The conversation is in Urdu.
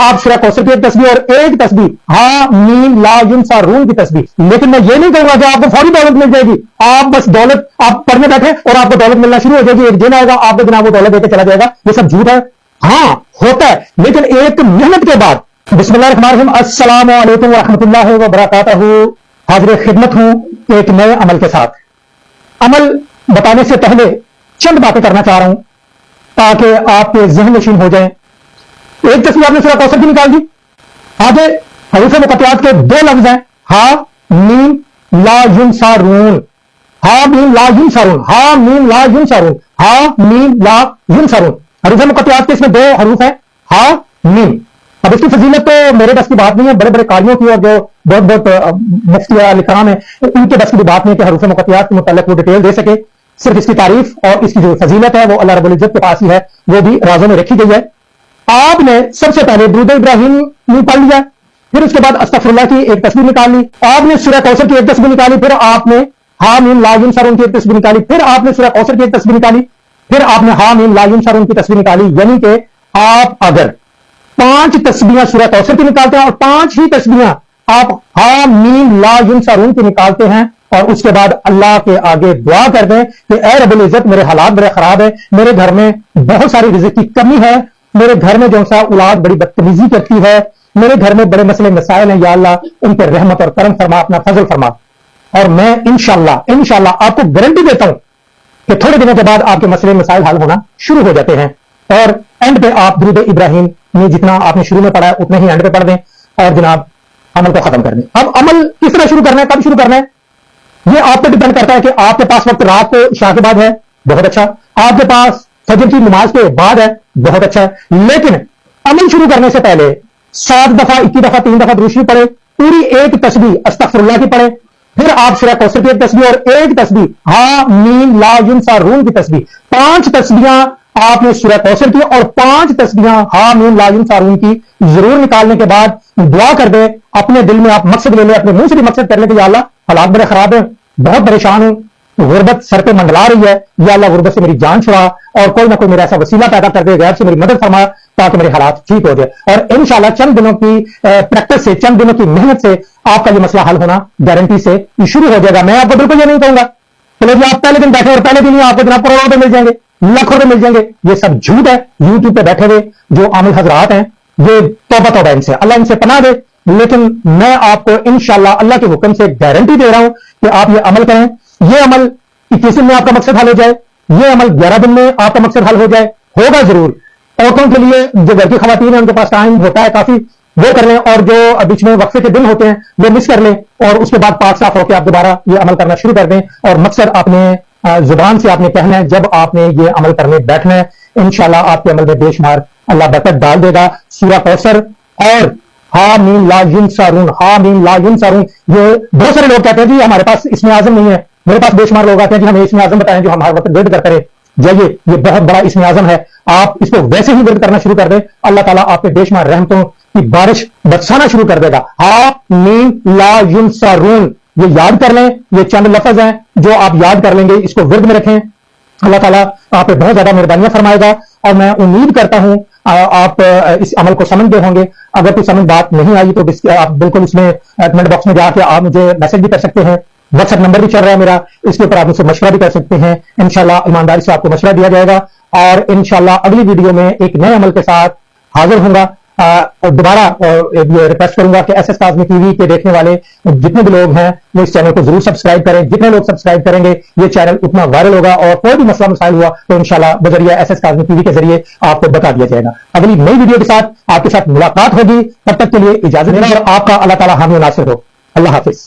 آپ سورہ کوثر کی ایک تسبیح اور ایک تسبیح حامیم لا ینصرون کی تسبیح. لیکن میں یہ نہیں کہوں گا کہ آپ کو فوری دولت مل جائے گی. آپ بس دولت آپ پڑھنے بیٹھے اور آپ کو دولت ملنا شروع ہو جائے گی, ایک دن آئے گا آپ کو جناب وہ دولت دے کے چلا جائے گا. یہ سب جھوٹ ہے. ہاں ہوتا ہے, لیکن ایک محنت کے بعد. بسم اللہ الرحمن الرحیم. السلام علیکم ورحمۃ اللہ وبرکاتہ. حاضر خدمت ہوں ایک نئے عمل کے ساتھ. عمل بتانے سے پہلے چند باتیں کرنا چاہ رہا ہوں تاکہ آپ کے ذہن نشین ہو جائیں. ایک تصویر آپ نے سورہ کوثر کی نکال دی. آگے حروف مقطعات کے دو لفظ ہیں, ہا میم لا ینصرون. ہا میم لا ینصرون, ہا میم لا ینصرون, ہا میم لا ینصرون. حروف مقطعات کے اس میں دو حروف ہیں, ہا میم. اب اس کی فضیلت تو میرے بس کی بات نہیں ہے, بڑے بڑے قاریوں کی اور جو بہت بہت مفتی الکرام ہیں ان کے بس کی بات نہیں ہے کہ حروف مقطعات کے متعلق وہ ڈیٹیل دے سکے. صرف اس کی تعریف اور اس کی جو فضیلت ہے وہ اللہ رب العزت کے پاس ہی ہے, وہ بھی رازوں میں رکھی گئی ہے. آپ نے سب سے پہلے درود ابراہیم نہیں پڑھ لیا, پھر اس کے بعد استغفر اللہ کی ایک تصویر نکال لی. آپ نے سورہ کوثر کی ایک تصویر نکالی, پھر آپ نے ہا میم لا ینصرون کی ایک تصویر نکالی, پھر آپ نے سورہ کوثر کی ایک تصویر نکالی, پھر آپ نے ہا میم لا ینصرون کی تصویر نکالی. یعنی کہ آپ اگر 5 تسبیحاں سورہ کوثر کی نکالتے ہیں اور 5 ہی تسبیحاں آپ ہا میم لا ینصرون کی نکالتے ہیں اور اس کے بعد اللہ کے آگے دعا کر دیں کہ اے رب العزت میرے حالات بڑے خراب ہیں, میرے گھر میں بہت ساری رزق کی کمی ہے, میرے گھر میں جو سا اولاد بڑی بدتمیزی کرتی ہے, میرے گھر میں بڑے مسئلے مسائل ہیں, یا اللہ ان پر رحمت اور کرم فرما, اپنا فضل فرما. اور میں انشاءاللہ آپ کو گارنٹی دیتا ہوں کہ تھوڑے دنوں کے بعد آپ کے مسئلے مسائل حل ہونا شروع ہو جاتے ہیں. اور اینڈ پہ آپ درود ابراہیم میں جتنا آپ نے شروع میں پڑھا ہے اتنے ہی اینڈ پہ پڑھ دیں اور جناب عمل کو ختم کر دیں. اب عمل کس طرح شروع کرنا ہے, کب شروع کرنا ہے, یہ آپ پہ ڈیپینڈ کرتا ہے کہ آپ کے پاس وقت رات کو عشاء کے بعد ہے, بہت اچھا. آپ کے پاس فجر کی نماز کے بعد ہے, بہت اچھا. لیکن عمل شروع کرنے سے پہلے 7 دفعہ 21 دفعہ 3 دفعہ درود شریف پڑھے, پوری ایک تسبیح استغفر اللہ کی پڑھے, پھر آپ سورہ کوثر کی ایک تسبیح اور ایک تسبیح ہا میم لا ینصرون کی تسبیح. 5 تسبیحاں آپ نے سورہ کوثر کی اور 5 تسبیحاں ہا میم لا ینصرون کی ضرور نکالنے کے بعد دعا کر دیں. اپنے دل میں آپ مقصد لے لیں, اپنے منہ سے بھی مقصد کر لیں کہ یا اللہ حالات بڑے خراب ہیں, بہت پریشان ہوں, غربت سر پہ منڈلا رہی ہے, یا اللہ غربت سے میری جان چھڑا اور کوئی نہ کوئی میرا ایسا وسیلہ پیدا کر دے, غیر سے میری مدد فرما تاکہ میرے حالات ٹھیک ہو جائے. اور انشاءاللہ چند دنوں کی پریکٹس سے, چند دنوں کی محنت سے آپ کا یہ مسئلہ حل ہونا گارنٹی سے شروع ہو جائے گا. میں آپ کو بالکل یہ نہیں کہوں گا چلو جی آپ پہلے دن بیٹھے اور پہلے دن ہی آپ کو جناب کروڑوں روپے مل جائیں گے, لاکھوں روپے مل جائیں گے. یہ سب جھوٹ ہے. یوٹیوب پہ بیٹھے ہوئے جو عامل حضرات ہیں یہ توبہ ان سے, اللہ ان سے پناہ دے. لیکن میں آپ کو انشاءاللہ اللہ کے حکم سے گارنٹی دے رہا ہوں کہ آپ یہ عمل کریں. یہ عمل 21 دن میں آپ کا مقصد حل ہو جائے, یہ عمل 11 دن میں آپ کا مقصد حل ہو جائے. ہوگا ضرور. عورتوں کے لیے جو گھر کی خواتین ہیں ان کے پاس ٹائم ہوتا ہے کافی, وہ کر لیں, اور جو بیچ میں وقفے کے دن ہوتے ہیں وہ مس کر لیں, اور اس کے بعد پاک صاف ہو کے آپ دوبارہ یہ عمل کرنا شروع کر دیں. اور مقصد آپ نے زبان سے آپ نے کہنا ہے جب آپ نے یہ عمل کرنے بیٹھنا ہے, انشاءاللہ آپ کے عمل میں بے شمار اللہ برکت ڈال دے گا. سورہ کوثر اور ہا میم لا ینصرون, ہا میم لا ینصرون, یہ بہت سارے لوگ کہتے ہیں جی ہمارے پاس اسم اعظم نہیں ہے. میرے پاس بے شمار لوگ آتے ہیں کہ ہمیں اسم اعظم بتائیں جو ہم ہر وقت ورد کرتے رہے. جائیے یہ بہت بڑا اسم اعظم ہے, آپ اس کو ویسے ہی ورد کرنا شروع کر دیں, اللہ تعالیٰ آپ پہ بے شمار رحمتوں کی بارش برسانا شروع کر دے گا. ہا میم لا ینصرون, یہ یاد کر لیں, یہ چند لفظ ہیں جو آپ یاد کر لیں گے, اس کو ورد میں رکھیں. اللہ تعالیٰ آپ پہ بہت زیادہ مہربانیاں فرمائے گا. اور میں امید کرتا ہوں آپ اس عمل کو سمجھ گئے ہوں گے. اگر کوئی سمجھ بات نہیں آئی تو آپ بالکل اس میں کمنٹ باکس میں جا کے آپ مجھے میسج بھی کر سکتے ہیں. واٹس ایپ نمبر بھی چل رہا ہے میرا, اس کے اوپر آپ مجھ سے مشورہ بھی کر سکتے ہیں. انشاءاللہ ایمانداری سے آپ کو مشورہ دیا جائے گا. اور انشاءاللہ اگلی ویڈیو میں ایک نئے عمل کے ساتھ حاضر ہوں گا. دوبارہ یہ ریکویسٹ کروں گا کہ S S Kazmi T V کے دیکھنے والے جتنے بھی لوگ ہیں وہ اس چینل کو ضرور سبسکرائب کریں. جتنے لوگ سبسکرائب کریں گے یہ چینل اتنا وائرل ہوگا, اور کوئی بھی مسئلہ مسائل ہوا تو انشاءاللہ بذریعہ S S Kazmi T V کے ذریعے آپ کو بتا دیا جائے گا. اگلی نئی ویڈیو کے ساتھ آپ کے ساتھ ملاقات ہوگی. تب تک کے لیے اجازت دینا, اور آپ کا اللہ تعالیٰ حامی و ناصر ہو. اللہ حافظ.